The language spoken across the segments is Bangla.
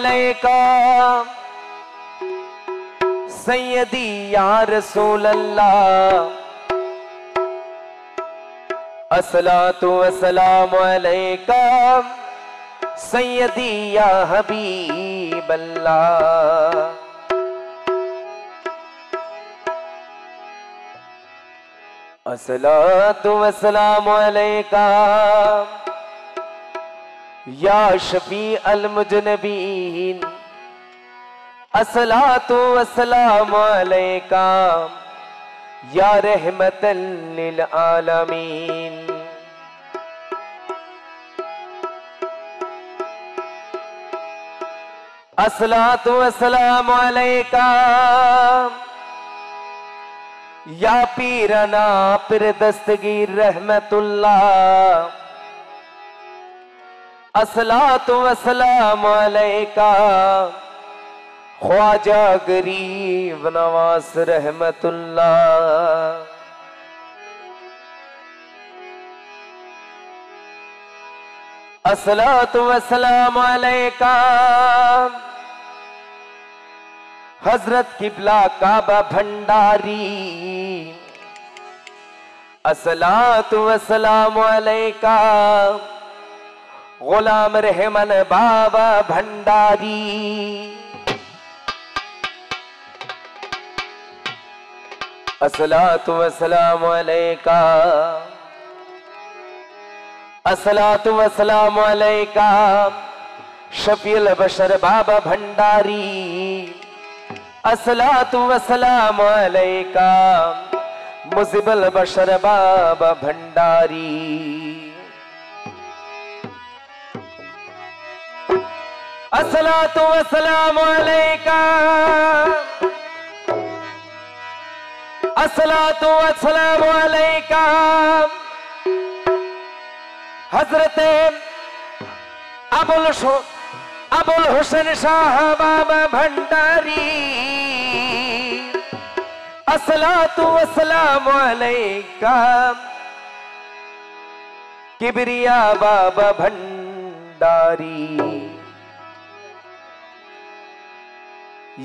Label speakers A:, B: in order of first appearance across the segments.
A: अलैका सैयदी या रसूल अल्लाह, अस्सलातु वस्सलामु अलैका सैयदी या हबीब अल्लाह। अस्सलातु वस्सलामु अलैका या शफी अल मुजनबीन, अस्सलातु वस्सलामु अलैका या रहमतल लिल आलमीन। अस्सलातु वस्सलामु अलैका या पीरना पिर दस्तगीर रहमतुल्लाह, अस्सलातु वस्सलामु अलैका ख्वाजा गरीब नवाज रहमतुल्लाह। अस्सलातु वस्सलामु अलैका हजरत किबला काबा भंडारी, अस्सलातु वस्सलामु अलैका गुलाम रहमान बाबा भंडारी। अस्सलातु वस्सलामु अलैका, अस्सलातु वस्सलामु अलैका शफील बशर बाबा भंडारी, अस्सलातु वस्सलामु अलैका मुजिबल बशर बाबा भंडारी। अस्सलातु वस्सलामु अलैका, अस्सलातु वस्सलामु अलैका हजरत अबुल हुसैन शाह बाबा भंडारी, अस्सलातु वस्सलामु अलैका किबरिया बाबा भंडारी।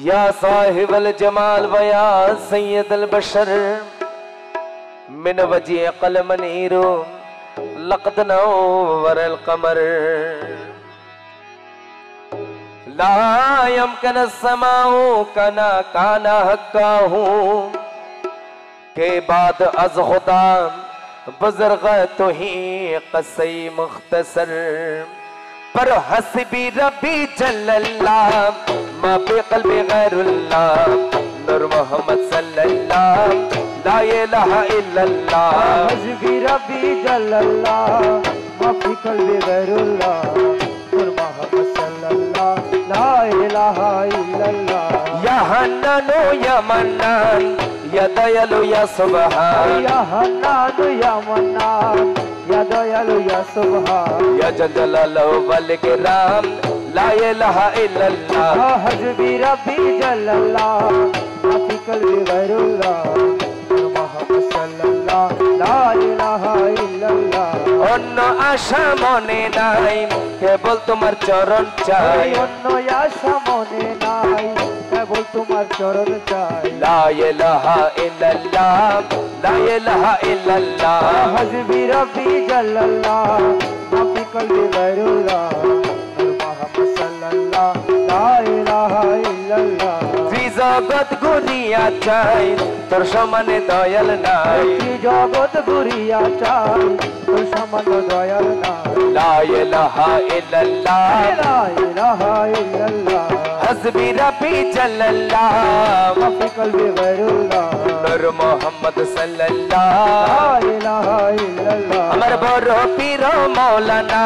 A: या साहिबल जमाल वया सैयदल बशर मिन वजी अक़ल मनीरो लक़द नव्वरल क़मर, ला यमकन समाओ कना काना हक्काहू के बाद अज खुदा बुज़ुर्ग तो ही क़स्से मुख्तसर, पर हस्बी रब्बी जल्लल्लाह मा फी क़ल्बी गैरुल्लाह, नूर मोहम्मद सल्लल्लाह ला इलाहा इल्लल्लाह।
B: हस्बी रब्बी जल्लल्लाह मा फी क़ल्बी गैरुल्लाह, नूर मोहम्मद सल्लल्लाह ला इलाहा इल्लल्लाह।
A: या हन्नानु या मन्नान या दयालु या सुबहान,
B: या हन्नानु या मन्नान या दयालु या सुबहान,
A: या जलाल वल इकराम ला इलाहा इल्लल्लाह।
B: हस्बी रब्बी जल्लल्लाह मा फी क़ल्बी गैरुल्लाह, नूर मोहम्मद सल्लल्लाह ला इलाहा इल्लल्लाह।
A: অন্য আশা মনে নাই কেবল তোমার চরণ চাই,
B: অন্য আশা মনে নাই কেবল তোমার চরণ চাই।
A: লা ইলাহা ইল্লাল্লাহ লা ইলাহা ইল্লাল্লাহ।
B: হযবি রব্বি জাল্লাল্লাহ মা ফি কলবি গায়রুল্লাহ, নূর মুহাম্মদ সাল্লাল্লাহ লা ইলাহা ইল্লাল্লাহ।
A: জগৎ ঘুরিয়া চাই তোর সমানে দয়াল নাই,
B: জগৎ ঘুরিয়া চাই তোর সমান দয়াল নাই।
A: লা ইলাহা ইল্লাল্লাহ
B: লা ইলাহা ইল্লাল্লাহ।
A: হসবি রব্বি জাল্লাল্লাহ
B: মা ফি কলবি গায়রুল্লাহ,
A: নূর মুহাম্মদ সাল্লাল্লাহ
B: লা ইলাহা ইল্লাল্লাহ।
A: আমার বড় পীর মাওলানা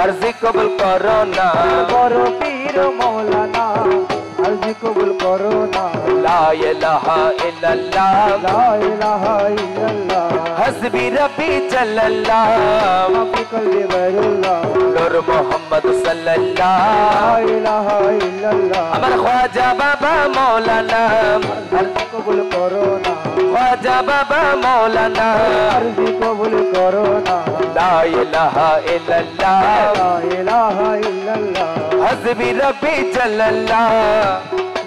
A: আরজি কবুল করো না,
B: বড় পীর মাওলানা আরজি কবুল করো না।
A: লা ইলাহা ইল্লাল্লাহ
B: লা ইলাহা ইল্লাল্লাহ।
A: হসবি রব্বি জাল্লাল্লাহ
B: মা ফি কলবি গায়রুল্লাহ,
A: নূর মুহাম্মদ সাল্লাল্লাহ
B: লা ইলাহা ইল্লাল্লাহ। ইল্লাল্লাহ
A: আমার খ্বাজা বাবা মৌলানা
B: আরজি কবুল করো না
A: খ্বাজা বাবা মৌলানা
B: আরজি কবুল করো না
A: লা ইলাহা ইল্লাল্লাহ
B: লা ইলাহা ইল্লাল্লাহ
A: হাসবি রব্বি জাল্লাল্লাহ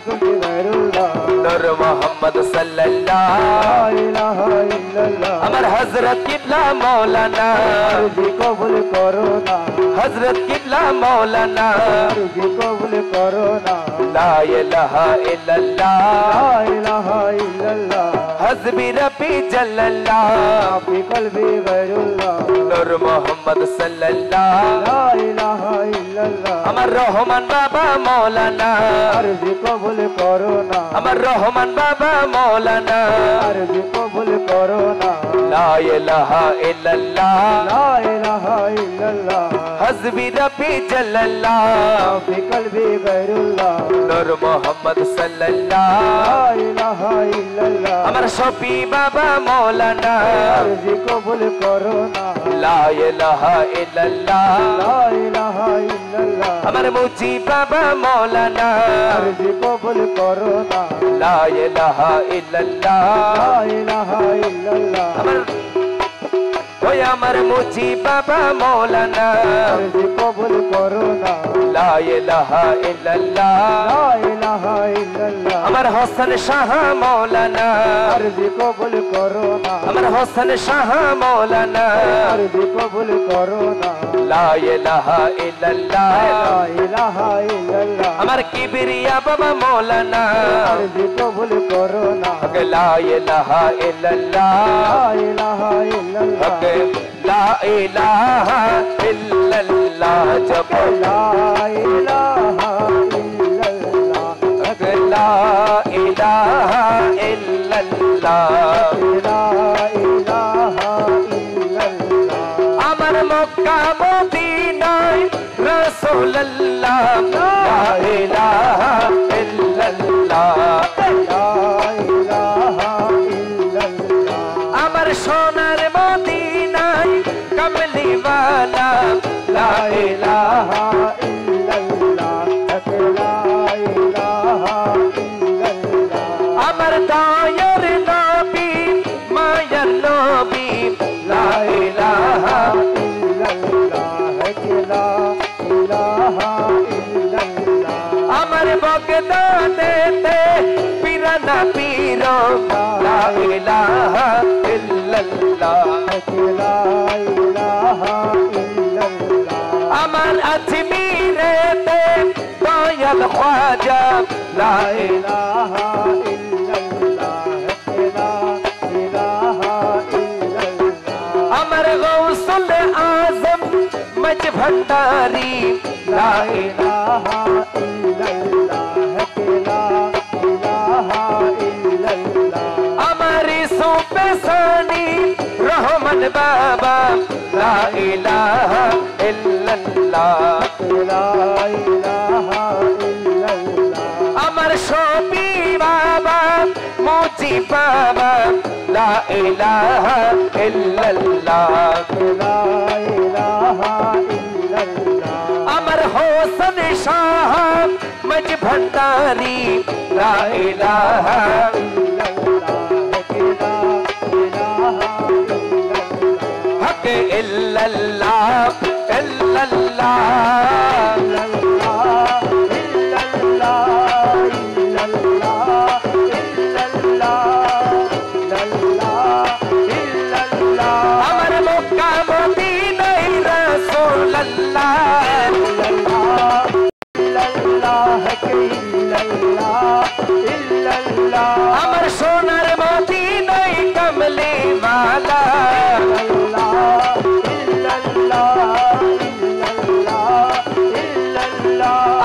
B: কুল গায়রুল্লাহ
A: নূর মুহাম্মদ সাল্লাল্লাহ
B: লা ইলাহা ইল্লাল্লাহ
A: আমার হযরত কিবলা মৌলানা
B: আরজি কবুল করো না
A: হযরত কিবলা মৌলানা
B: আরজি কবুল করো না
A: লা ইলাহা ইল্লাল্লাহ
B: লা ইলাহা ইল্লাল্লাহ
A: হাসবি রব্বি জাল্লাল্লাহ
B: ফি কলবি গায়রুল্লাহ
A: নূর মুহাম্মদ সাল্লাল্লাহ
B: লা ইলাহা ইল্লাল্লাহ
A: আমার রহমান বাবা মৌলানা
B: আরজি কবুল করো না
A: আমার রহমান বাবা মৌলানা
B: আরজি কবুল করো না
A: লা ইলাহা ইল্লাল্লাহ
B: লা ইলাহা ইল্লাল্লাহ
A: হাসবি রব্বি জাল্লাল্লাহ
B: ফি কলবি গায়রুল্লাহ
A: নূর মুহাম্মদ সাল্লাল্লাহ
B: লা ইলাহা ইল্লাল্লাহ
A: আমার শফি বাবা মৌলানা
B: আরজি কবুল করো না
A: লা ইলাহা ইল্লাল্লাহ
B: লা ইলাহা ইল্লাল্লাহ
A: আমার মুজি বাবা মৌলানা
B: আরজি কবুল করো না
A: লা ইলাহা ইল্লাল্লাহ
B: লা ইলাহা ইল্লাল্লাহ
A: আমার ওই আমার মুজি বাবা মৌলানা
B: আরজি কবুল করো না
A: লা ইলাহা ইল্লাল্লাহ
B: লা ইলাহা ইল্লাল্লাহ
A: আমার হোসেন শাহ মৌলানা
B: আরজি কবুল করো না
A: আমার হোসেন শাহ মৌলানা
B: আরজি কবুল করো না
A: লা ইলাহা ইল্লাল্লাহ
B: লা ইলাহা ইল্লাল্লাহ
A: আমার কিবরিয়া বাবা মৌলানা
B: আরজি কবুল করো না
A: লা ইলাহা ইল্লাল্লাহ
B: লা ইলাহা ইল্লাল্লাহ
A: লা ইলাহা ইল্লাল্লাহ জপ
B: লা ইলাহা ইল্লাল্লাহ
A: লা ইলাহা ইল্লাল্লাহ
B: লা ইলাহা ইল্লাল্লাহ
A: আমার মক্কা মদিনায় রাসূলুল্লাহ লা ইলাহা ইল্লাল্লাহ
B: লা ইলাহা ইল্লাল্লাহ
A: আমার সোনার মদিনায় কমলিওয়ালা লা ইলাহা
B: ইল্লাল্লাহ লা ইলাহা ইল্লাল্লাহ
A: আমার দয়ার নবী মায়ার নবী লা ইলাহা
B: ইল্লাল্লাহ লা ইলাহা ইল্লাল্লাহ
A: আমার বগদাদেতে পিরানা পীর লা ইলাহা ইল্লাল্লাহ
B: লা ইলাহা ইল্লাল্লাহ
A: আমার আজমিরেতে দয়াল খ্বাজা লা
B: ইলাহা ইল্লাল্লাহ লা ইলাহা ইল্লাল্লাহ
A: আমার গৌসুল আজম মজ ভন্ডারি লা
B: ইলাহা ইল্লাল্লাহ লা ইলাহা ইল্লাল্লাহ
A: আমার সুপসানি রহমান বাবা লা ইলাহা ইল্লাল্লাহ
B: লা ইলাহা ইল্লাল্লাহ
A: আমার শফি বাবা মুজি বাবা লা ইলাহা ইল্লাল্লাহ
B: লা ইলাহা ইল্লাল্লাহ
A: আমার হোসেন শাহ মজ ভন্ডারি লা ইলাহা হক ইল্লাল্লাহ ইল্লাল্লাহ আমার মক্কা মদিনায় রাসূলুল্লাহ আমার সোনার মদিনায় কমলিওয়ালা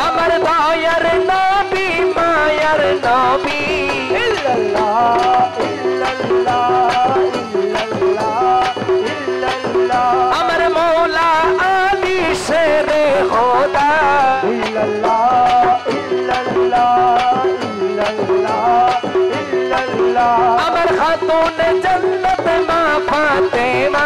A: আমার দয়ার নবী মায়ার নবী আমার মৌলা আলী শেরে খোদা আমার খাতুন জন্নত মা ফাতেমা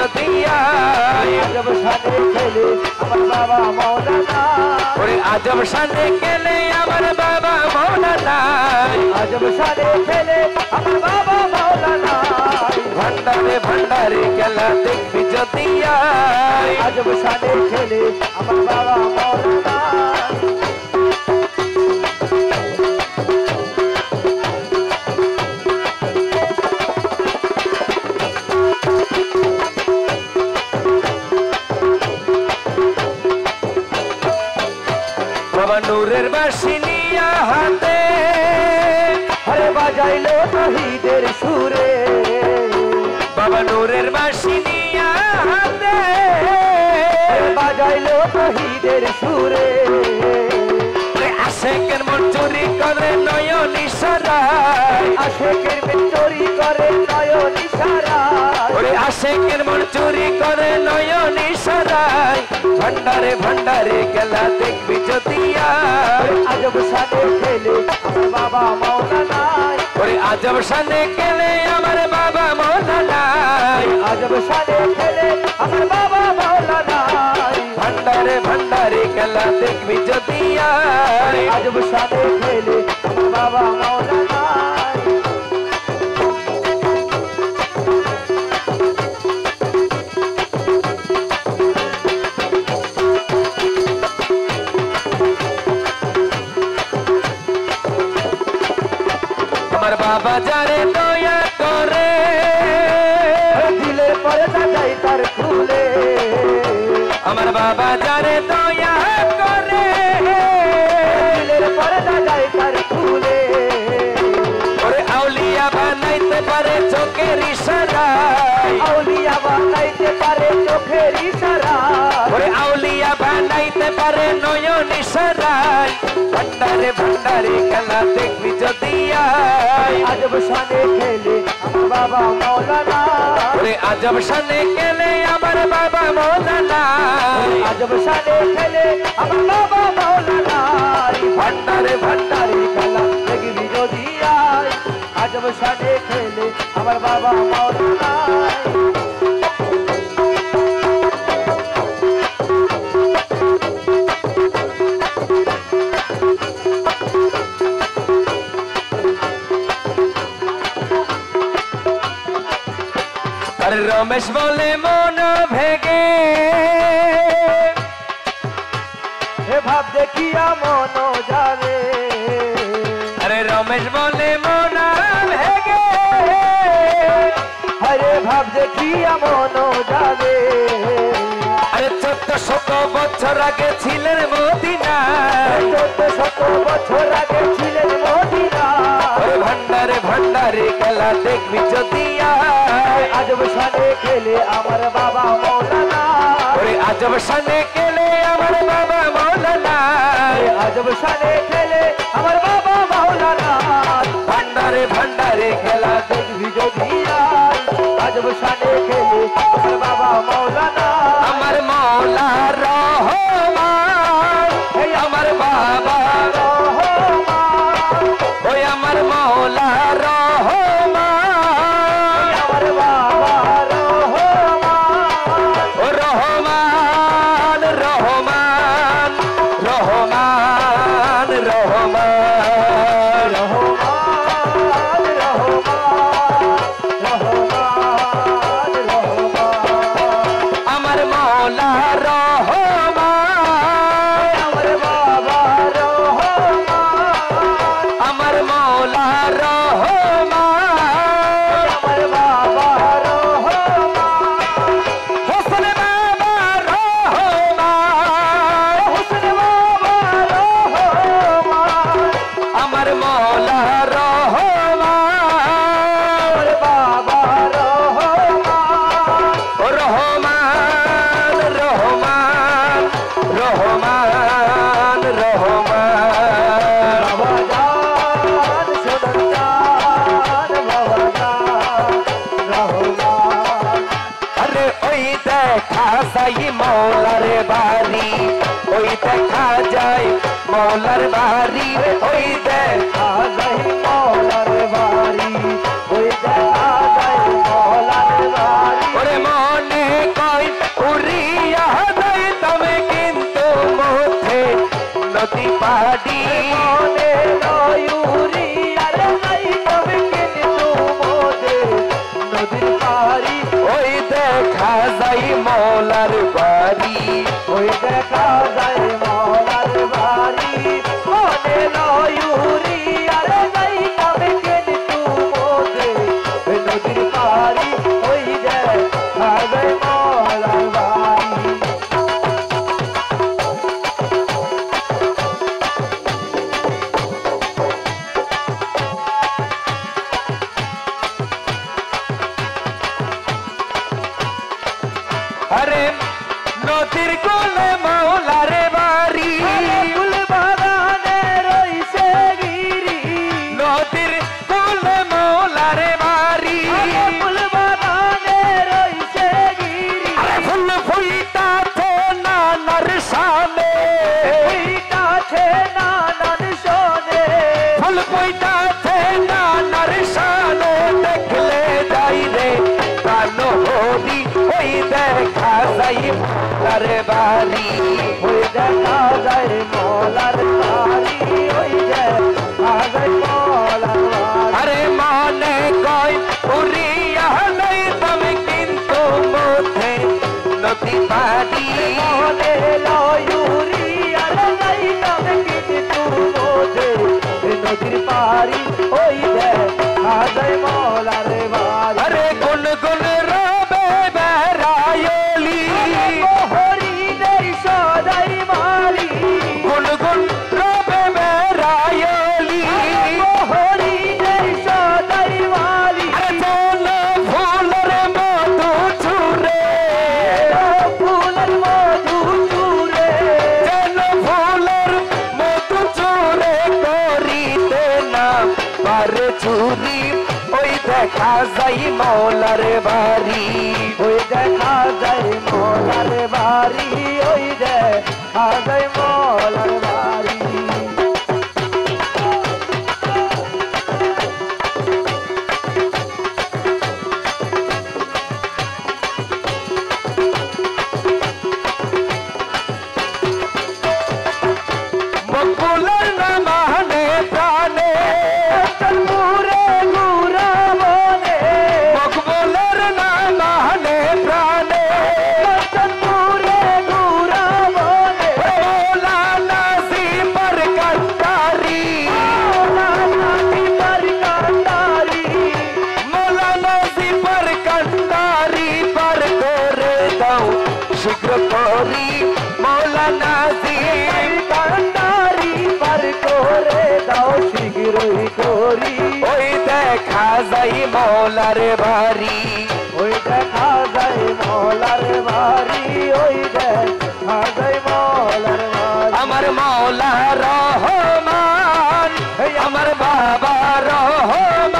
A: যদি আয়
B: আজব শানে খেলে আমার বাবা মৌলানা
A: ওরে আজব শানে খেলে আমার বাবা মৌলানা
B: আজব শানে খেলে আমার বাবা মৌলানা
A: ভান্ডারে ভান্ডারে খেলা দেখবি যদি আয়
B: আজব শানে খেলে আমার বাবা মৌলানা
A: বাবা নূরের বাঁশি নিয়া হাতে
B: আরে বাজাইলো তহিদের সুরে
A: বাবা নূরের বাঁশি নিয়া হাতে
B: বাজাইলো তহিদের সুরে
A: আশেকের মন চুরি করে নয়ন ইশারায়
B: আশেকের চুরি করে নয়ন ইশারায়
A: ওরে আশেকের মন চুরি করে নয়ন ইশারায় ভান্ডারে ভান্ডারে খেলা দেখবি যদি আয়
B: আজব শানে খেলে আমার বাবা মৌলানা
A: ওরে আজব শানে খেলে আমার বাবা মৌলানা
B: আজব শানে খেলে আমার বাবা মৌলানা
A: ভান্ডারে ভান্ডারে খেলা দেখবি যদি আয়
B: আজব শানে খেলে আমার বাবা মৌলানা
A: আমার বাবা যারে দয়া করে
B: দিলের পর্দা যাই তার খুলে
A: আমার বাবা যারে দয়া করে
B: দিলের পর্দা যাই তার খুলে
A: ওরে আউলিয়া বানাইতে পারে চোখের ইশারায়
B: আউলিয়া বানাইতে পারে চোখের ইশারায়
A: ওরে আউলিয়া বানাইতে পারে নয়ন ইশারায় ভান্ডারে ভান্ডারে খেলা দেখবি যদি আয়
B: আজব শানে খেলে আমার বাবা মৌলানা
A: ওরে আজব শানে খেলে আমার বাবা মৌলানা
B: আজব শানে খেলে আমার বাবা মৌলানা ভান্ডারে ভান্ডারে খেলা দেখবি যদি আয় আজব শানে খেলে আমার বাবা মৌলানা
A: আর রমেশ বলে মন ভেগে
B: হে ভাব দেখিয়া মন যাবে
A: আরে রমেশ বলে মন ভেগে
B: হরে ভাব দেখিয়া মন যাবে
A: আরে 1400 বছর আগে ছিলেন মদিনায়
B: 1400 বছর আগে ছিলেন মদিনায়
A: ভান্ডারে ভান্ডারে খেলা দেখবি যদি আয়
B: আজব শানে খেলে আমার বাবা মৌলানা
A: ওরে আজব শানে খেলে আমার বাবা মৌলানা
B: আজব শানে খেলে আমার বাবা মৌলানা
A: ভান্ডারে ভান্ডারে খেলা
B: দেখবি যদি আয় আজব শানে খেলে আমার বাবা মৌলানা
A: আমার মৌলা রহমান আমার বাবা
B: রহমান
A: ওই আমার মৌলা রহমান
B: আমার বাবা রহমান
A: ও রহমান রহমান রহমান রহমান
B: রহমান রহমান রহমান
A: আমার মৌলা রহমান
B: আমার বাবা রহমান
A: আমার মৌলা রহমান
B: আমার বাবা রহমান
A: হোসেন বাবা রহমান
B: হোসেন বাবা রহমান
A: আমার মৌলা রহমান
B: আমার বাবা রহমান
A: ও রহমান রহমান রহমান রহমান
B: বাবা জান সোনার জান বাবা জান রহমান
A: আরে ওই দেখা যাই মৌলার বাড়ি ওই দেখা যায় মৌলার বাড়ি ওই দেখা
B: আজাই মৌলার বাড়ি ওই দেখা যায় মৌলার বাড়ি
A: ওরে মনে বইতাছে নানার শানে দেখলে যাই রে প্রাণ হরি ওই দেখা যাই মোলার বাড়ি
B: ওই দেখা যায় মোলার বাড়ি ওই দেখা যায় মোলার বাড়ি
A: আরে মনে কয় উড়িয়া যাইতাম কিন্তু মধ্যে নদী পাড়ি
B: মনে লয় উড়িয়া যাইতাম কিন্তু মধ্যে নদীর পাড়ি ওই দেখা যায় মোলার বাড়ি
A: আরে গুন গুন রবে বেড়ায়লি
B: হরিণের সদাই মালি
A: গুন গুন রবে বেড়ায়লি
B: হরিণের সদাই মালি
A: আরে চল ফুলের মধু চুরে
B: ফুলের মধু চুরে
A: চল ফুলের মধু চুরে করিতে না পারে চুরি ওই দেখা যাই মৌলার বাড়ি
B: ওই দেখা যায় মোলার বাড়ি ওই দেখা যায় মোলার বাড়ি
A: মকবুলের না মানে প্রাণে
B: চলপুরে গুরা বনে
A: মকবুলের না মানে প্রাণে
B: চলপুরে গুরা বনে
A: মৌলানা সিপার কান্তারি
B: নাকি পর কান্ডারি
A: মৌলানা সিপার কান্তারি পার করে দাও শীঘ্র করি মৌলানা সিপার
B: কান্ডারি পার করে দাও শীঘ্রই করি
A: ওই দেখা যাই মৌলার বাড়ি
B: ওই দেখা যায় মোলার বাড়ি ওই দেখা যায় মোলার বাড়ি
A: আমার মৌলা রহমান আমার বাবা রহমান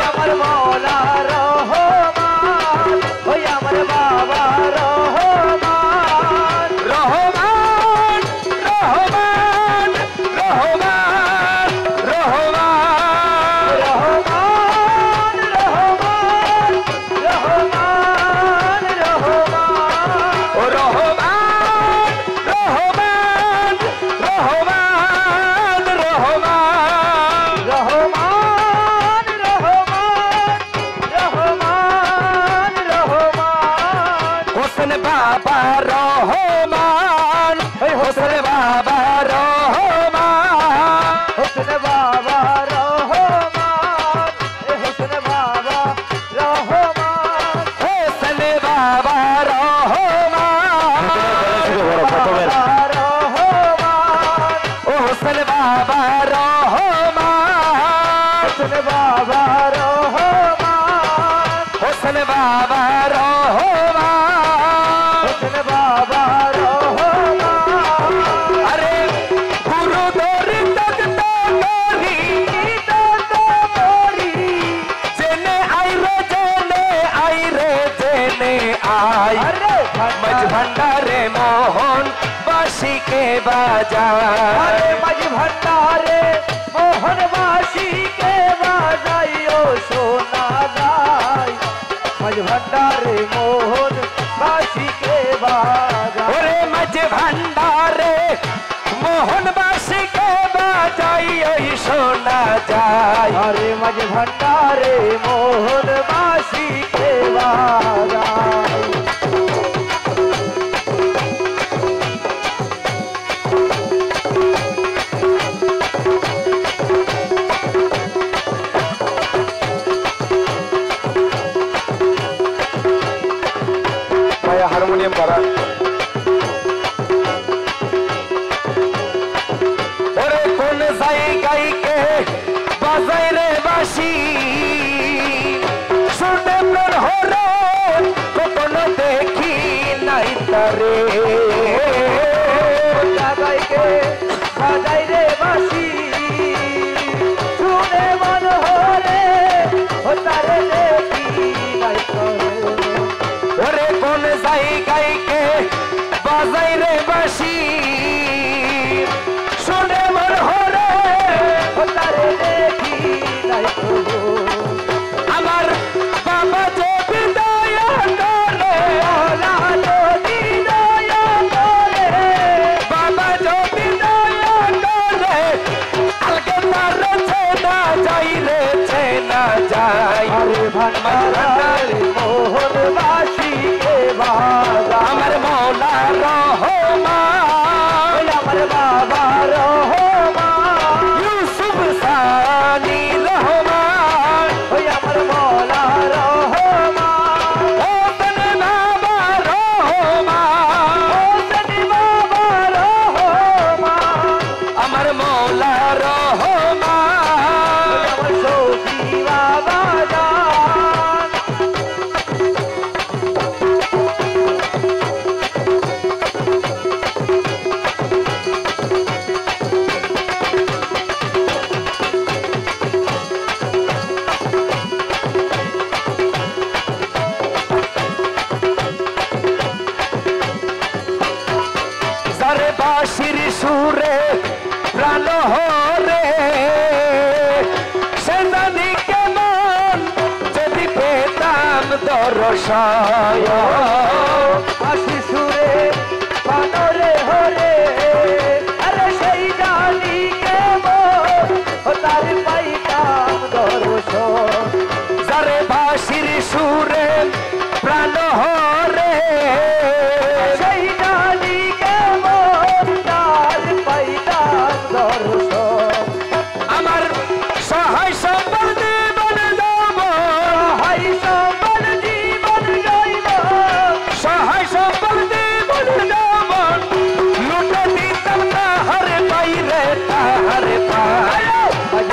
B: আমার মৌলা রহমান ওই আমার বাবা রহমান
A: রহমান রহমান রহমান রহমান
B: রহমান রহমান রহমান রহমান
A: ও রহমান রহমান রহমান রহমান
B: রহমান রহমান রহমান
A: হোসেন বাবা রহমান ওই হোসেন বাবা রহমান
B: হোসেন বাবা রহমান হোসেন বাবা রহমান
A: হোসেন বাবা রহমান
B: রহমান
A: ও হোসেন বাবা রহমান
B: হোসেন বাবা রহমান
A: হোসেন বাবা রহমান
B: হোসেন বাবা রহমান
A: আরে গুরু ধরি তক্ত করি
B: মরি
A: জেনে আইরে জেনে আই
B: আরে
A: মজ ভণ্ডারে মোহন বাসিকে বাজায়
B: আরে মাঝ ভণ্ডারে মোহন বাসি কে বাজাইও সোনা যায় মাঝ ভণ্ডারে মোহন বাসি কে বাজায়
A: ওরে মজ ভণ্ডারে মোহন বাসিকে বাজাই ওই শোনা যায়
B: আরে মাঝ ভণ্ডারে মোহন বাসি কে বাজায়
A: হারমোনিয়াম করা ওরে কোন জায়গায় কে বাজাই রে বাসি শুনে প্রাণ হরে কত
B: ভান্ডারে মোহন বাসি কে বাজা
A: আমার মৌলা রহমান
B: আমার বাবা রহমান
A: ইউসুফ সানি রহমান
B: ওই আমার মৌলা রহমান
A: হোসেন বাবা রহমান
B: হোসেন বাবা রহমান
A: আমার মৌলা রহমান
B: আমার সখী বাবা জান
A: সারে বাঁশির সুরে প্রাণ হরে সে জানি কেমন যদি পেতাম দর্শয়
B: হাসি সুরে বানরে হরে আরে সেই জানি কেমন ও তার পাইতাম দর্শন
A: সারে বাঁশির সুরে প্রাণ হরে
B: সেই জানি কেমন তার পাইতাম দর্শন
A: আমার সহায় সম্বল জীবন যাব
B: হাই সম্বল জীবন যাইব
A: সহায় সম্বল জীবন যাব লুটে দিতাম তাহারে পাইরে তাহারে পাই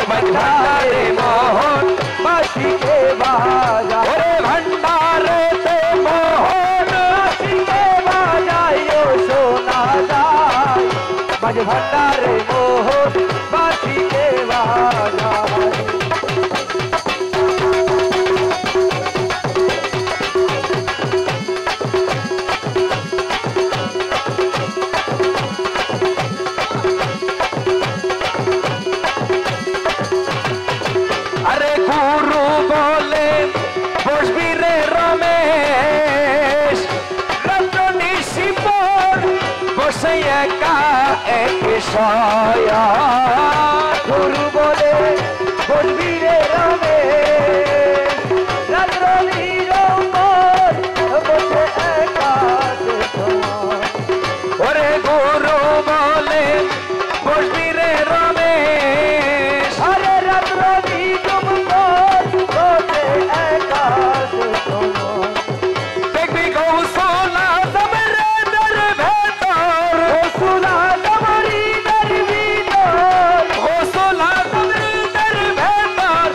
A: ভান্ডারে মোহন
B: বাসিকে বাজা
A: ওরে ভান্ডারে তে মোহন
B: বাসিকে বাজাইও সোনা যায় বাজ ভান্ডারে মোহন বাসিকে বাজায়
A: আরে গুরু বলে বসবি রে রমেশ রতনী শিবর বসে একা এক সয়া
B: গুরু বলে বলবি রে রমে রাত্র নিরম্বর বসে একাশে সমান
A: ওরে গুরু বলে বসবি রে রমেশ
B: আরে রাত্র নিরম্বর বসে একাশে সমান
A: দেখবি গৌসলা সমরে দের ভেতর
B: রসুলা তোমারি দের ভিতর
A: গৌসলা সমরে দের ভেতর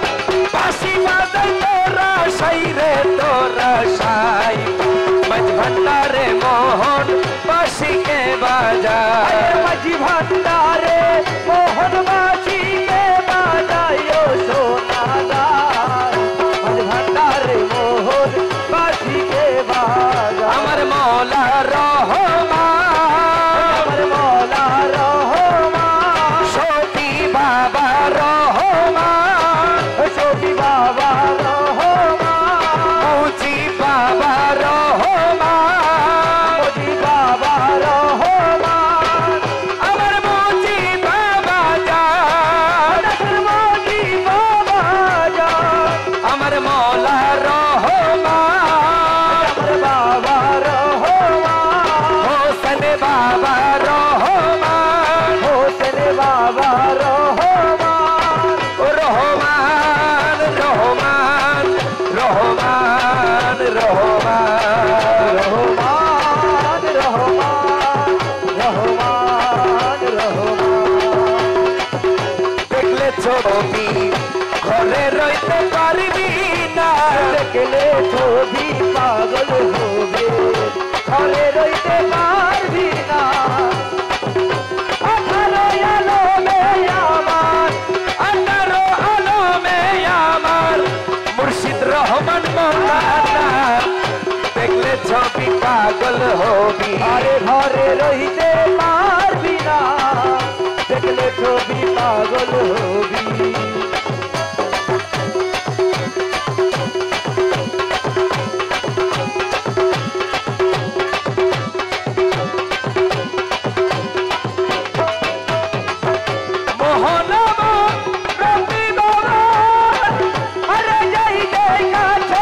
A: বাঁশি বাজাই তোরা সাই রে তোরা সাই বাজ ভান্ডারে মোহন বাঁশিকে বাজায়
B: আরে মাঝি ভান্ডারে মোহন বাসিকে বাজাইও সোনা যায় মাঝি ভান্ডারে মোহন বাসিকে বাজায়
A: আমার মৌলা রহমান
B: আমার মৌলা রহমান
A: সতী বাবা রহমান
B: সখী বাবা রহমান
A: মুজি বাবা রহমান
B: মোদি বাবা রহমান
A: আমার মুজি বাবা জান
B: নাসির মোদি বাবা জান
A: আমার মৌলা রহমান
B: আমার বাবা রহমান
A: হোসেন বাবা রহমান
B: হোসেন বাবা রহমান
A: রহমান রহমান রহমান রহমান
B: রহমান রহমান রহমান রহমান
A: দেখলে ছবি ঘরে রইতে পারবি না
B: দেখলে ছবি পাগল হবে ঘরে রইতে পারবি না 18 আলমে আমার
A: 18 আলমে আমার মুর্শিদ রহমান মৌলানা দেখলে ছবি পাগল হবি
B: আরে ঘরে রইতে পারবি না দেখলে ছবি পাগল হবি
A: মোহন রবি বাবা
B: আরে যাই যাই কাছে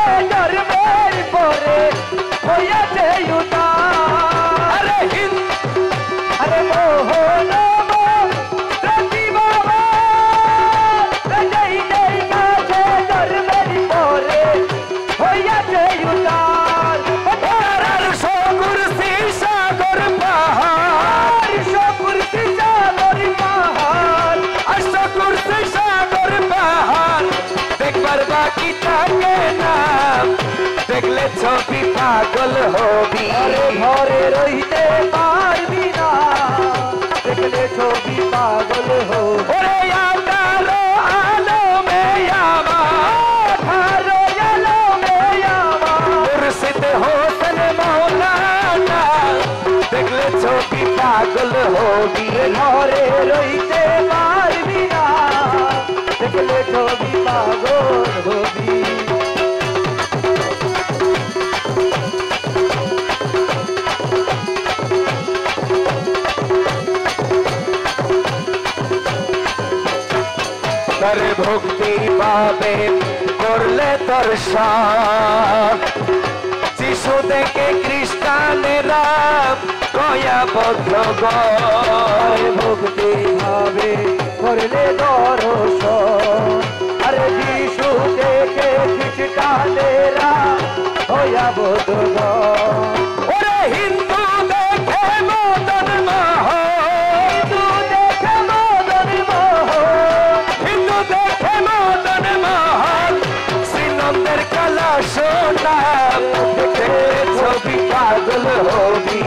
A: কি থাকে না দেখলে ছবি পাগল হবি
B: আরে ঘরে রইতে পারবি না দেখলে ছবি পাগল হবি
A: ওরে আঠারো আলমে আমার
B: আঠারো আলমে আমার
A: মুর্শিদ হোসেন মৌলানা দেখলে ছবি পাগল হবি
B: ঘরে রইতে পারবি না দেখলে ছবি পাগল হবি
A: তার ভক্তি পাবে করলে দর্শন যিশু দেখে খ্রিস্টানেরা কয়াবদ্ধ
B: আরে ভক্তি ভাবে করলে দর্শন আরে যিশু দেখে খ্রিস্টানেরা হইয়া বোধ
A: ওরে হিন্দু দেখে মদন মোহন
B: হিন্দু দেখে মদন মোহন
A: হিন্দু দেখে মদন মোহন শ্রীনন্দের কালা সোনা দেখলে ছবি পাগল হবি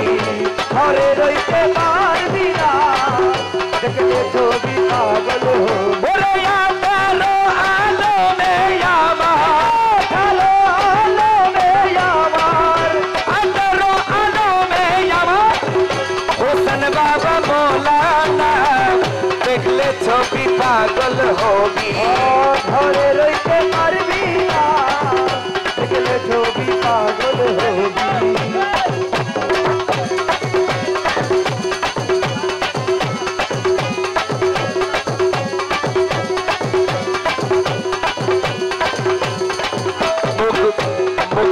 B: ঘরে রইতে পারবি না দেখলে ছবি পাগল হবি
A: ওরে আঠারো আলমে আমার
B: ভালো আলমে আমার
A: আঠারো আলমে আমার হোসেন বাবা মৌলানা দেখলে ছবি পাগল হবি
B: ঘরে রইতে পারবি না দেখলে ছবি পাগল হবি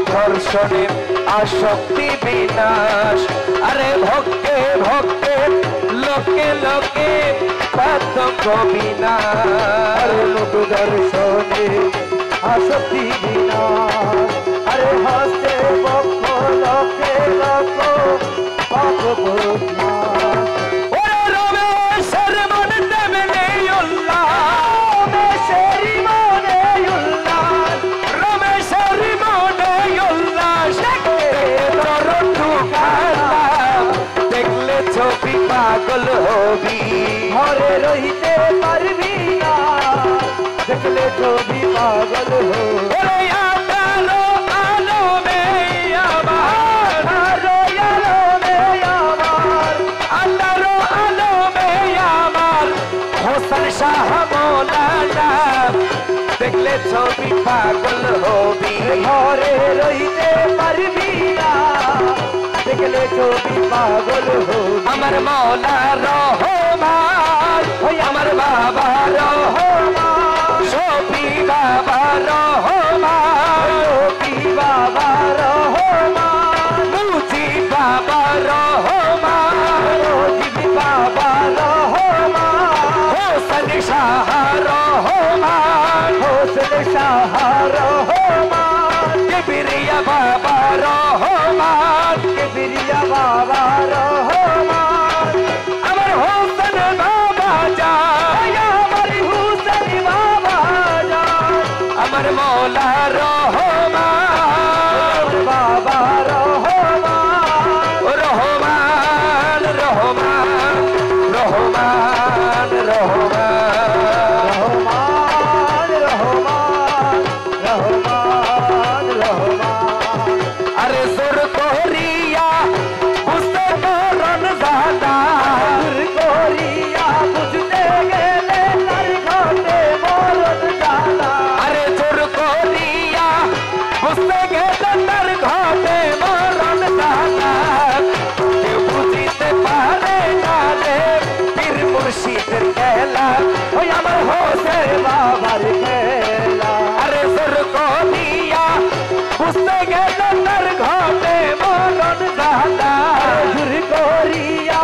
A: ধর্ষণে আসক্তি বিনাশ আরে ভক্তে ভক্তে লোকে লোকে পাতক বিনাশ
B: আরে মুখ দর্শনে আসক্তি বিনা আরে হাসতে পক্ষ লক্ষে লক্ষ পাপ বদনা
A: ওরে রমেশের মন তেমনি উল্লাস
B: মেশেরি মনে উল্লাস
A: রমেশের মনে উল্লাস তোর ঠুকালাম দেখলে ছবি পাগল হবি
B: ঘরে রইতে পারবি না দেখলে ছবি পাগল হবি
A: ওরে আঠারো আলমে আমার
B: আঠারো আলমে আমার
A: আঠারো আলমে আমার হোসেন শাহ মৌলানা দেখলে ছবি পাগল হবি
B: ঘরে রইতে পারবি না দেখলে ছবি পাগল হবি
A: আমার মৌলা রহমান ওই আমার বাবা রহমান শফি বাবা রহমান
B: রবি বাবা রহমান
A: মুজি বাবা রহমান
B: রবি বাবা রহমান
A: হোসেন শাহ রহমান
B: হোসেন শাহ রহমান
A: কিবরিয়া বাবা রহমান
B: কিবরিয়া বাবা রহমান
A: আমার হোসেন বাবা জান
B: আমার হুসেন বাবা জান
A: আমার মৌলা রহমান
B: বাবা রহমান
A: রহমান রহমান রহমান রহমান
B: রহমান রহমান রহমান রহমান
A: আরে জোর করিয়া বুঝতে করন জানা
B: দূর করিয়া বুঝতে গেলে তার ঘটে মরণ জানা
A: আরে জোর করিয়া বুঝতে গেলে তার ঘটে মরণ জানা কেউ বুঝিতে পারে না রে পীর মুর্শিদের খেলা ওই আমার হোসেন
B: বাবার খেলা
A: আরে জোর করিয়া বুঝতে গেলে তার ঘটে মরণ জানা
B: দূর করিয়া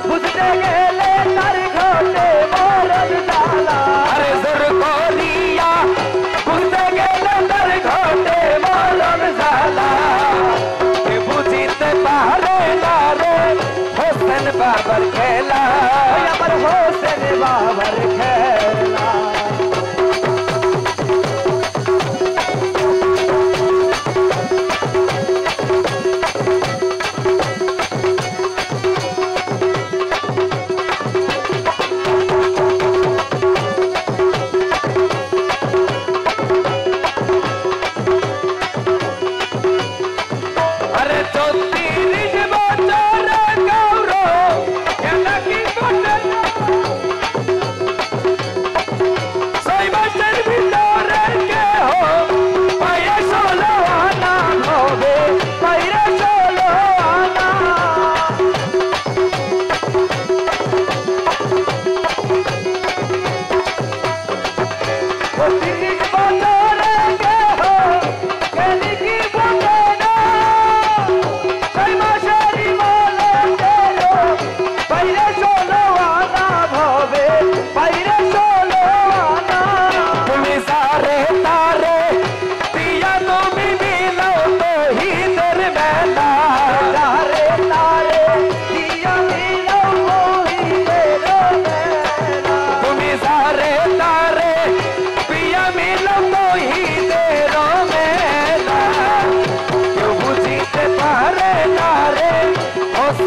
B: বুঝতে গেলে তার ঘটে মরণ জানা
A: আরে জোর করিয়া বুঝতে গেলে তার ঘটে মরণ জানা কে বুঝিতে পারে না রে হোসেন বাবার খেলা
B: আমার হোসেন বাবার খেলা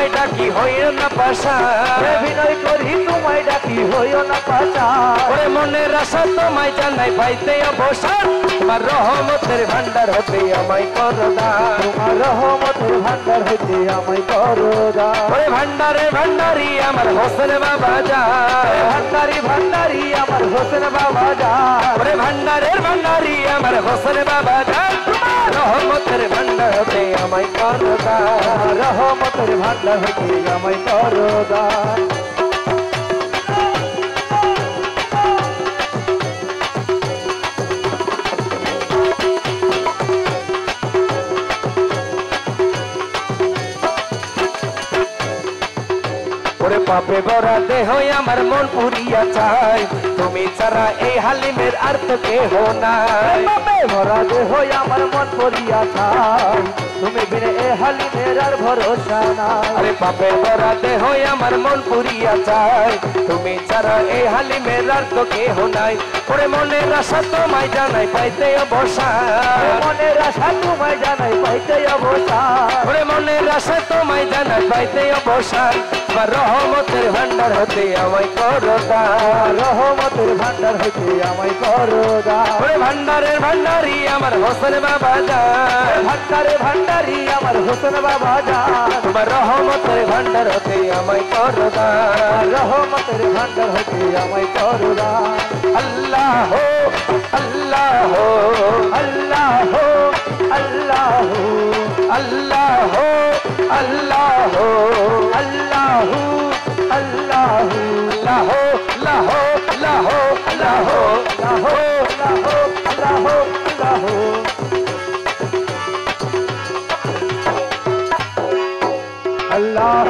A: তোমায় ডাকি হইও না পাশা
B: বিনয় করি তোমায় ডাকি হইও না পাশা
A: ওরে মনের আশা তোমায় জানাই পাইতে অবসান তোমার রহমতের ভান্ডার হতে আমায় করো দান
B: তোমার রহমতের ভান্ডার হইতে আমায় করো দান
A: ওরে ভান্ডারে ভান্ডারি আমার হোসেন বাবা যান
B: ভান্ডারি ভান্ডারি আমার হোসেন বাবা যান
A: ওরে ভান্ডারের ভান্ডারি আমার হোসেন বাবা যান তোমার রহমতের ভান্ডার হতে আমায় করো দান
B: রহমতের ভান্ডার হইতে আমায় করো দান
A: ওরে পাপে ভরা দেহ আমার মন পুরিয়া চাই তুমি ছাড়া এই হালিমের আর তো কেহ নাই
B: পাপে ভরা দেহ আমার মন পড়িয়া খাই তুমি বিনে এ হালিমের আর ভরসা নাই
A: আরে পাপে ভরা দেহ আমার মন পুরিয়া চাই তুমি ছাড়া এই হালিমের আর তো কেহ নাই ওরে মনের আশা তোমায় জানাই পাইতে অবসান
B: মনের আশা তোমায় জানাই পাইতে অবসান
A: ওরে মনের আশা তোমায় জানাই পাইতে অবসান তোমার রহমতের ভান্ডার হতে আমায় করো দান
B: রহমতের ভান্ডার হইতে আমায় করো দান
A: ওরে ভান্ডারের ভান্ডারি আমার হোসেন বাবা যান
B: ভান্ডারে ভান্ডারি আমার হোসেন বাবা যান
A: তোমার রহমতের ভান্ডার হতে আমায় করো দান
B: রহমতের ভান্ডার হইতে আমায় করো দান
A: আল্লাহ হো আল্লাহ হো
B: আল্লাহ আল্লাহ
A: আল্লাহ হো আল্লাহ হো
B: আল্লাহ আল্লাহ
A: লাহো লাহো লাহো লাহো
B: লাহো লাহো লাহো লাহো আল্লাহ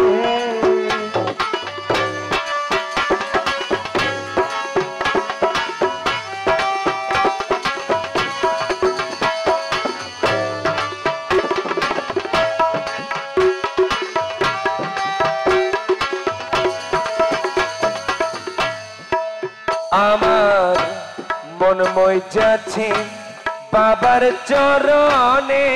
A: আমার মন মই যাচ্ছে বাবার চরণে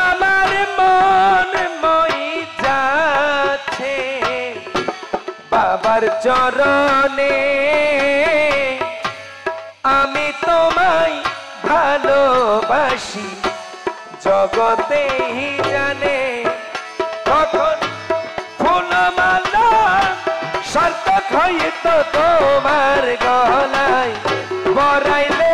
A: আমার মন মই যাচ্ছে বাবার চরণে আমি তোমায় ভালোবাসি জগতেই জানে কখন ফুলমালা সার্থক হইতো তোমার গলায় বরাইলে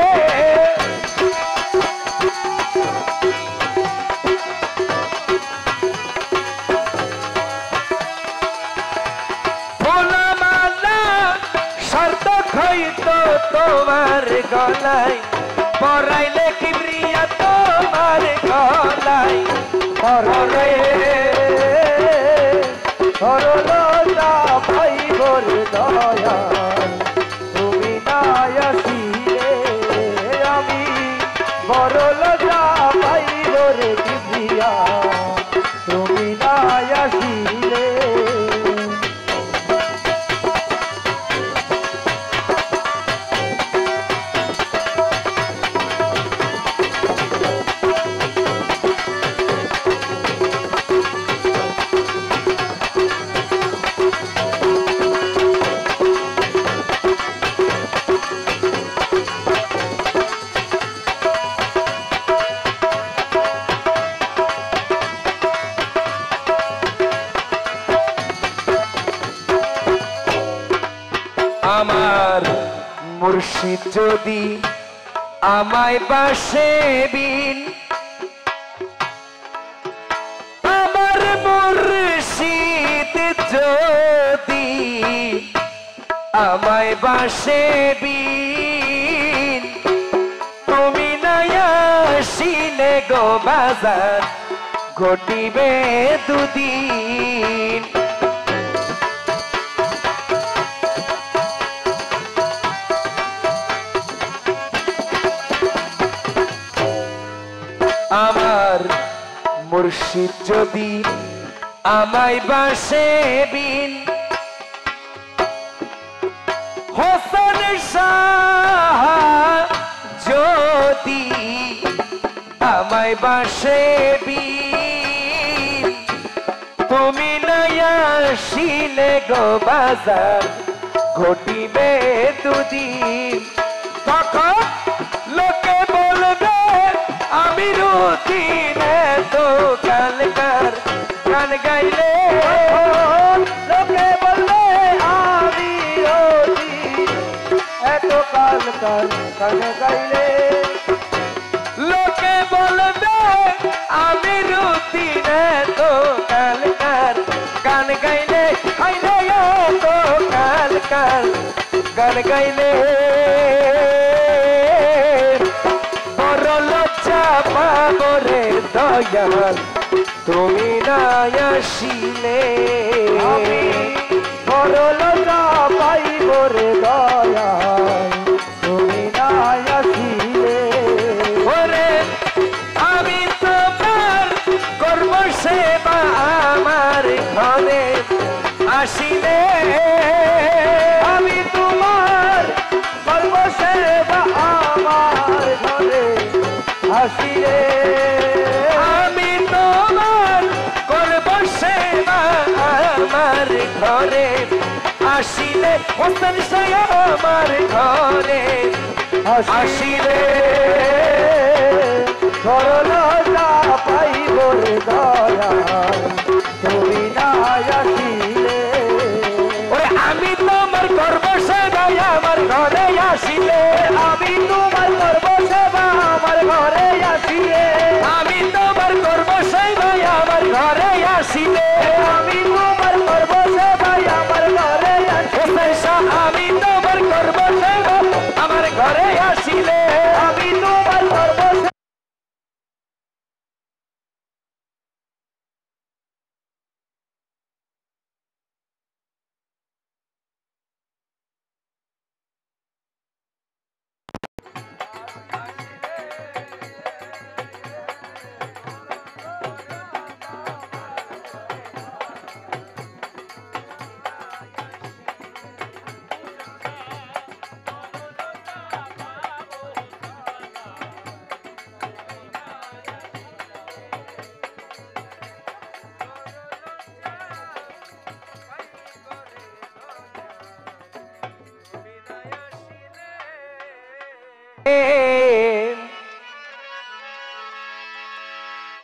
A: ফুলমালা সার্থক হইতো তোমার গলায় বরাইলে কিবরিয়া তোমার গলায়
B: পরে সরলতা ভাইবর দয়া তুমি নাই আসিলে আমি বরলতা ভাইবর দিবিয়া তুমি নাই আসিলে
A: আমার মুর্শিদ যদি আমায় বাসে বিন আমার মুর্শিদ যদি আমায় বাসে বিন তুমি নাই আসিলে গো বাজার ঘটিবে দুদিন আমার মুর্শিদ যদি আমায় বাসে বিন হোসেন শাহ যদি আমায় বাসে বিন তুমি আসিলে গো বাজার ঘটিবে দুদিন তখন লোকে বলবে আমি রুদিনে তো কালকার গান গাইলে
B: লোকে বলবে আমি রুদিন এত কালকার গান গাইলে
A: লোকে বলবে আমি রুদিনে তো কালকার গান গাইলে গাইলে তো কালকার গান গাইলে বড় লজ্জা পাবো রে দয়াল তুমি না আসিলে
B: আমি বড় লজ্জা পাইব রে দয়াল তুমি না আসিলে
A: ওরে আমি তোমার করব সেবা আমার ঘরে আসিলে
B: আমি তোমার করব সেবা আমার ঘরে আসিলে
A: আমি তোমার করব সেবা আমার ঘরে আসিলে হোসেন শাহ আমার ঘরে আসিলে
B: সরলতা পাইব রে দয়াল তুমি না আসিলে
A: ওরে আমি তোমার করব সেবা আমার ঘরে আসিলে
B: আমি তোমার করব সেবা আমার ঘরে আসিলে
A: আমি তোমার করব সেবা আমার ঘরে আসিলে
B: আমি তোমার করব সেবা আমার ঘরে আসিলে
A: হোসেন শাহ আমি তোমার করব সেবা আমার ঘরে আসিলে
B: আমি তোমার করব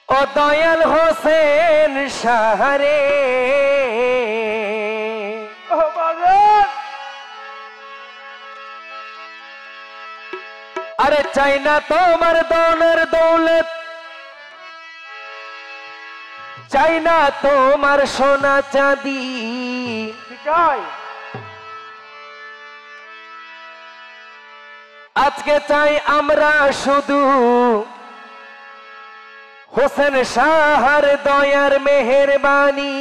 A: ও দয়াল হোসেন শাহরে আরে চাই না তোমার দনের দৌলত চাই না তোমার সোনা চাঁদি
B: চাই
A: আজকে চাই আমরা শুধু হোসেন শাহর দয়ার মেহেরবানি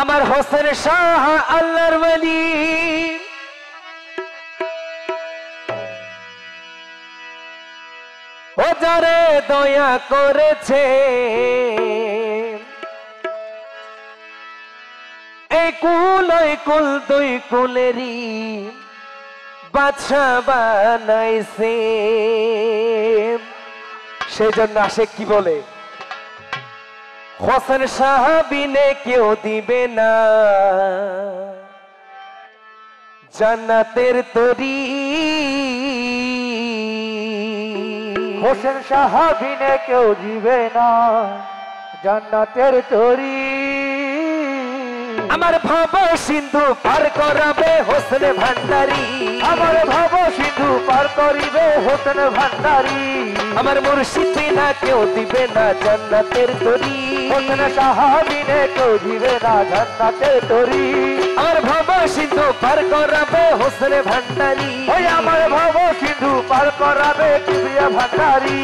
A: আমার হোসেন শাহ আল্লাহর ওলি ও যারে দয়া করেছে এই কুল ওই কুল দুই কুলেরই বাদশা বানাইছে সেই জন্য আশেক কি বলে হোসেন শাহ বিনে কেউ দিবে না জান্নাতের তরি
B: হোসেন শাহ বিনে কেউ দিবে না জান্নাতের তরি
A: আমার ভব সিন্ধু পার করাবে হোসেন ভান্ডারি
B: আমার ভব সিন্ধু পার করিবে হোসেন ভান্ডারি
A: আমার মুর্শিদ বিনা কেউ দিবে না জান্নাতের তরি
B: হোসেন শাহ বিনে কেউ দিবে না জান্নাতের তরি
A: আমার ভব সিন্ধু পার করাবে হোসেন ভান্ডারি
B: ওই আমার ভব সিন্ধু পার করাবে কিবরিয়া ভান্ডারি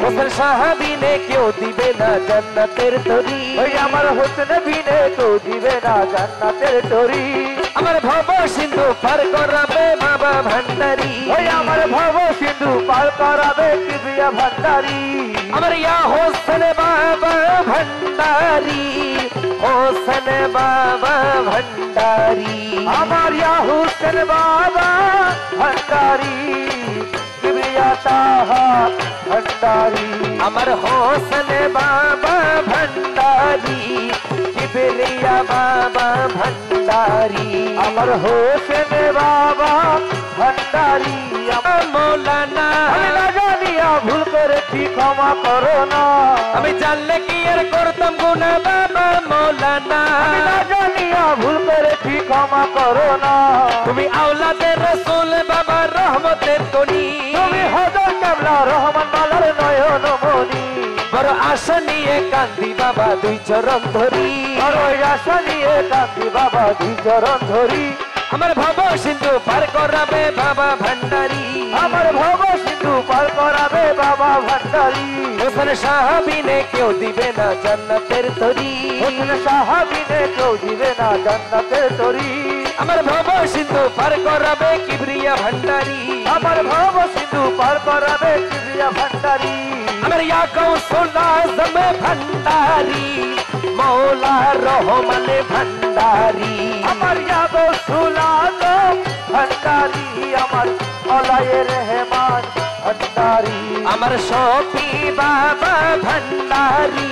A: হোসেন শাহ বিনে কেউ দিবে না জান্নাতের তরি
B: ওই আমার হোসেন বিনে কেউ দিবে না জান্নাতের তরি
A: আমার ভব সিন্ধু পার করাবে বাবা ভান্ডারি
B: ওই আমার ভব সিন্ধু পার করাবে কিবরিয়া ভান্ডারি
A: আমার ইয়া হোসেন বাবা ভান্ডারি হোসেন বাবা ভান্ডারি
B: আমার ইয়া হোসেন বাবা ভান্ডারি কিবরিয়া তাহা भंडारी
A: अमर होसन बाबा भंडारी किबरिया बाबा भंडारी
B: अमर होसन बाबा भंडारी
A: मौलाना
B: আমি না জানিয়া ভুল করেছি ক্ষমা করো না
A: আমি জানলে কি আর করতাম গুনাহ বাবা মৌলানা
B: আমি না জানিয়া ভুল করেছি ক্ষমা করো না
A: তুমি আওলাদের রাসূল বাবা রহমতের কনি
B: তুমি হযরত কামলা রহমান মালার নয়ন মনি
A: বড় আশা নিয়ে কান্দি বাবা দুই চরণ ধরি
B: বড় আশা নিয়ে কাঁদি বাবা দুই চরণ ধরি
A: আমার ভব সিন্ধু পার করাবে বাবা ভণ্ডারি
B: আমার ভব সিন্ধু পার করাবে বাবা ভণ্ডারি
A: হোসেন সাহাবিনে কেউ দিবে না জান্নাতের তরি
B: হোসেন সাহাবিনে কেউ দিবে না জান্নাতের তরি
A: আমার ভব সিন্ধু পার করাবে কিবরিয়া ভণ্ডারি
B: আমার ভব সিন্ধু পার করাবে কিবরিয়া ভণ্ডারি
A: আমার ইয়া কৌশল আজম ভণ্ডারি মৌলা রহমান ভণ্ডারি
B: আমার ইয়াদ সুলাজম ভণ্ডারি আমার আলায়ে রহমান ভণ্ডারি
A: আমার শফি বাবা ভণ্ডারি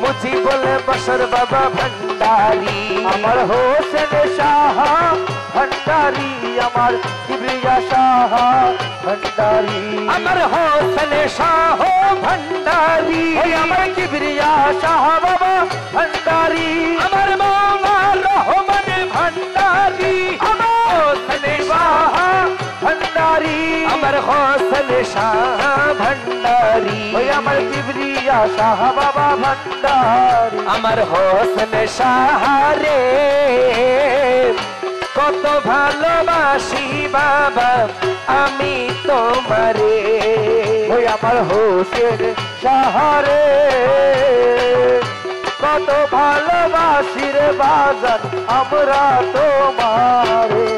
A: মুজিবুল বশর বাবা ভণ্ডারি
B: আমার হোসেন শাহ ভণ্ডারি আমার কিবরিয়া শাহ ভণ্ডারি
A: আমার হোসেন শাহ ভণ্ডারি
B: ওই আমার কিবরিয়া শাহ বাবা ভণ্ডারি
A: আমার মৌলা রহমান ভণ্ডারি
B: আমার
A: হোসেন শাহ
B: ভণ্ডারি
A: আমার হোসেন শাহ ভণ্ডারি
B: ওই আমার কিবরিয়া শাহ বাবা ভণ্ডারি
A: আমার হোসেন শাহ রে কত ভালোবাসি বাবা আমি তোমারে
B: ওই আমার হোসেন শাহ রে কত ভালোবাসি রে বাজান আমরা তোমারে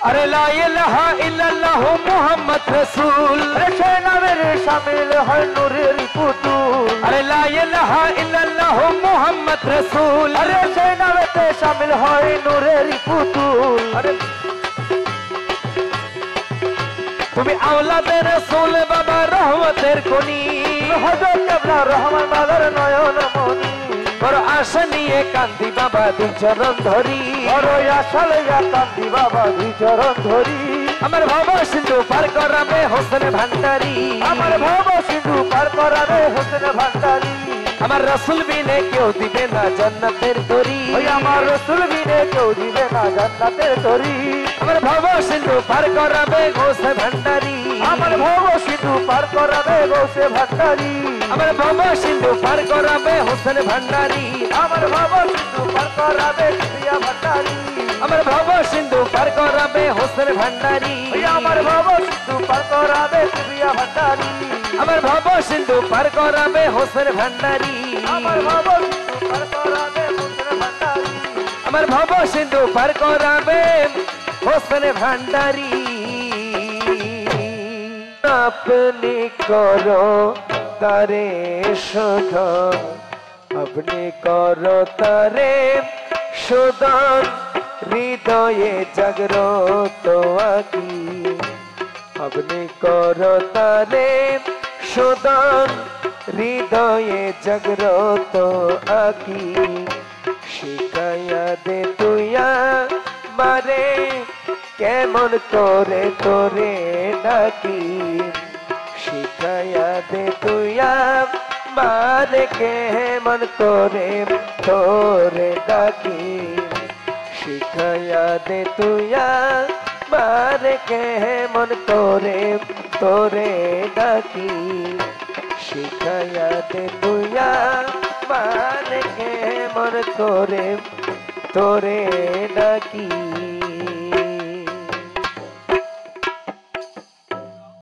A: अरे ला इलाहा इल्लल्लाह मुहम्मद रसूल
B: সে নামের শামিল হয় নূরের পুতুল
A: अरे ला इलाहा इल्लल्लाह मुहम्मद रसूल
B: আরে সে নামেতে শামিল হয় নূরের পুতুল
A: अरे তুমি আওলাদের রাসূল বাবা রহমতের কনি
B: হযরত কামলা রহমান মাদার নয়ন মনি
A: বড় আশা নিয়ে কান্দি বাবা দুই চরণ ধরি
B: বড় আশা লইয়া কান্দি বাবা দুই চরণ ধরি
A: আমার ভব সিন্ধু পার করাবে হোসেন ভান্ডারি
B: আমার ভব সিন্ধু পার করাবে হোসেন ভান্ডারি
A: আমার রাসূল বিনে কেউ দিবে না জান্নাতের তরি
B: ওই আমার রাসূল বিনে কেউ দিবে না জান্নাতের তরি
A: আমার ভব সিন্ধু পার করাবে হোসেন ভান্ডারি
B: আমার ভব সিন্ধু পার করাবে গোসে ভান্ডারি
A: আমার ভব সিন্ধু পার করাবে হোসেন ভান্ডারি
B: আমার ভব সিন্ধু পার করাবে কিবরিয়া ভান্ডারি
A: আমার ভব সিন্ধু পার করাবে হোসেন ভান্ডারি
B: ওই আমার ভব সিন্ধু পার করাবে কিবরিয়া ভান্ডারি
A: আমার ভব সিন্ধু পার করাবে হোসেন ভান্ডারি
B: আমার ভব সিন্ধু পার করাবে হোসেন ভান্ডারি
A: আমার ভব সিন্ধু পার করাবে হোসেন ভান্ডারি আপনি করো তারে শোধন আপনি করো তারে শোধন হৃদয়ে জাগ্রত আকি আপনি করো তারে শোধন হৃদয়ে জাগ্রত আকি শিখাইয়া দে তুইয়া মারে কেমন করে তোরে ডাকি শিখাইয়া দে তুইয়া মারে কেমন করে তোরে ডাকি শিখাইয়া দে তুইয়া মারে কেমন করে তোরে ডাকি শিখাইয়া দে তুইয়া মারে কেমন করে তোরে ডাকি